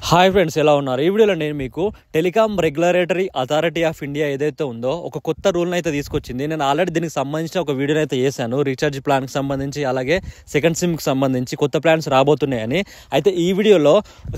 Hi friends, ఎలా ఉన్నారు? ఈ వీడియోలో నేను మీకు telecom regulatory authority of India ఏదైతే ఉందో ఒక కొత్త రూల్ని అయితే తీసుకొచ్చింది. నేను ఆల్రెడీ దీనికి సంబంధించిన ఒక వీడియోని అయితే చేశాను, రీఛార్జ్ ప్లాన్కి సంబంధించి, అలాగే సెకండ్ సిమ్కి సంబంధించి కొత్త ప్లాన్స్ రాబోతున్నాయని. అయితే ఈ వీడియోలో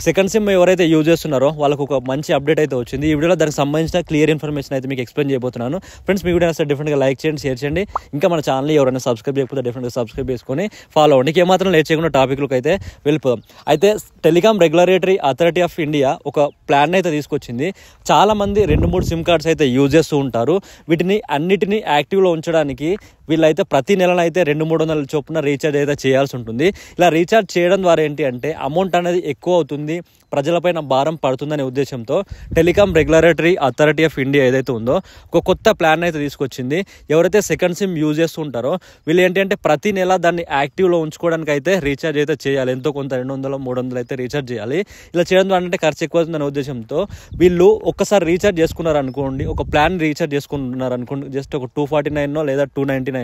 సెకండ్ సిమ్ ఎవరైతే యూజ్ చేస్తున్నారో వాళ్ళకు ఒక మంచి అప్డేట్ అయితే వచ్చింది. ఈ వీడియోలో దానికి సంబంధించిన క్లియర్ ఇన్ఫర్మేషన్ అయితే మీకు ఎక్స్ప్లెయిన్ చేయబోతున్నాను. ఫ్రెండ్స్, మీ వీడియో అసలు డెఫినెట్గా లైక్ చేయండి, షేర్ చేయండి. ఇంకా మన ఛానల్ ఎవరైనా సబ్స్క్రైబ్ చేయకపోతే డెఫినెట్గా సబ్స్క్రైబ్ చేసుకొని ఫాలో అవ్వండి. ఏమాత్రం లేట్ చేయకుండా టాపిక్లకు అయితే వెళ్ళిపోదాం. అయితే telecom regulatory authority of India ఒక ప్లాన్ అయితే తీసుకొచ్చింది. చాలా మంది 2-3 సిమ్ కార్డ్స్ అయితే యూజ్ చేస్తూ ఉంటారు. వీటిని అన్నిటినీ యాక్టివ్లో ఉంచడానికి వీళ్ళైతే ప్రతి నెలనైతే 200-300 చొప్పున రీఛార్జ్ అయితే చేయాల్సి ఉంటుంది. ఇలా రీఛార్జ్ చేయడం ద్వారా ఏంటి అంటే అమౌంట్ అనేది ఎక్కువ అవుతుంది, ప్రజలపైన భారం పడుతుందనే ఉద్దేశంతో telecom regulatory authority of India ఏదైతే ఉందో ఒక కొత్త ప్లాన్ అయితే తీసుకొచ్చింది. ఎవరైతే సెకండ్ సిమ్ యూజ్ చేస్తూ ఉంటారో వీళ్ళు ఏంటి అంటే ప్రతి నెల దాన్ని యాక్టివ్లో ఉంచుకోవడానికి అయితే రీఛార్జ్ అయితే చేయాలి. ఎంతో కొంత 200-300 అయితే రీఛార్జ్ చేయాలి. ఇలా చేయడం ద్వారా అంటే ఖర్చు ఎక్కువ అవుతుందనే ఉద్దేశంతో వీళ్ళు ఒక్కసారి రీఛార్జ్ చేసుకున్నారు అనుకోండి, ఒక ప్లాన్ రీఛార్జ్ చేసుకున్నారు అనుకోండి, జస్ట్ ఒక 249 లేదా 299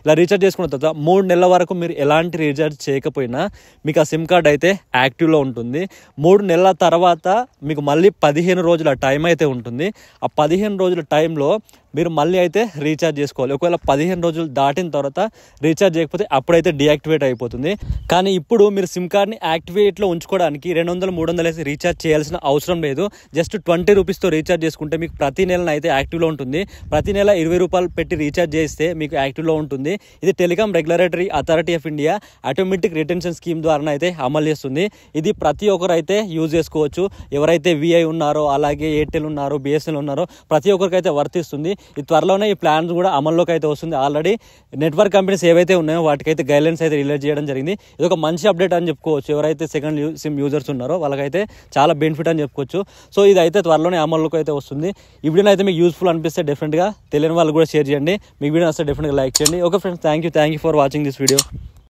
ఇలా రీఛార్జ్ చేసుకున్న తర్వాత 3 నెలల వరకు మీరు ఎలాంటి రీఛార్జ్ చేయకపోయినా మీకు ఆ సిమ్ కార్డ్ అయితే యాక్టివ్లో ఉంటుంది. 3 నెలల తర్వాత మీకు మళ్ళీ 15 రోజుల టైం అయితే ఉంటుంది. ఆ 15 రోజుల టైంలో మీరు మళ్ళీ అయితే రీఛార్జ్ చేసుకోవాలి. ఒకవేళ 15 రోజులు దాటిన తర్వాత రీఛార్జ్ చేయకపోతే అప్పుడైతే డీయాక్టివేట్ అయిపోతుంది. కానీ ఇప్పుడు మీరు సిమ్ కార్డ్ని యాక్టివేట్లో ఉంచుకోవడానికి 200-300 అయితే రీఛార్జ్ చేయాల్సిన అవసరం లేదు. జస్ట్ 20 రూపీస్తో రీఛార్జ్ చేసుకుంటే మీకు ప్రతి నెల అయితే యాక్టివ్లో ఉంటుంది. ప్రతి నెల 20 రూపాయలు పెట్టి రీఛార్జ్ చేస్తే మీకు యాక్టివ్లో ఉంటుంది. ఇది telecom regulatory authority of India automatic retention scheme ద్వారా అయితే అమలు చేస్తుంది. ఇది ప్రతి ఒక్కరు అయితే యూజ్ చేసుకోవచ్చు. ఎవరైతే విఐ ఉన్నారో, అలాగే ఎయిర్టెల్ ఉన్నారో, బిఎస్ఎన్ఎల్ ఉన్నారో ప్రతి ఒక్కరికి అయితే వర్తిస్తుంది. ఈ త్వరలోనే ఈ ప్లాన్స్ కూడా అమల్లోకి అయితే వస్తుంది. ఆల్రెడీ నెట్వర్క్ కంపెనీస్ ఏవైతే ఉన్నాయో వాటికైతే గైడ్లైన్స్ అయితే రిలీజ్ చేయడం జరిగింది. ఇది ఒక మంచి అప్డేట్ అని చెప్పుకోవచ్చు. ఎవరైతే సెకండ్ సిమ్ యూజర్స్ ఉన్నారో వాళ్ళకైతే చాలా బెనిఫిట్ అని చెప్పుకోవచ్చు. సో ఇది అయితే త్వరలోనే అమల్లోకి అయితే వస్తుంది. ఈ వీడియో అయితే మీకు యూస్ఫుల్ అనిపిస్తే డెఫినెట్గా తెలియని వాళ్ళు కూడా షేర్ చేయండి. మీ వీడియో వస్తే డెఫినెట్గా లైక్ చేయండి. Okay friends, thank you for watching this video.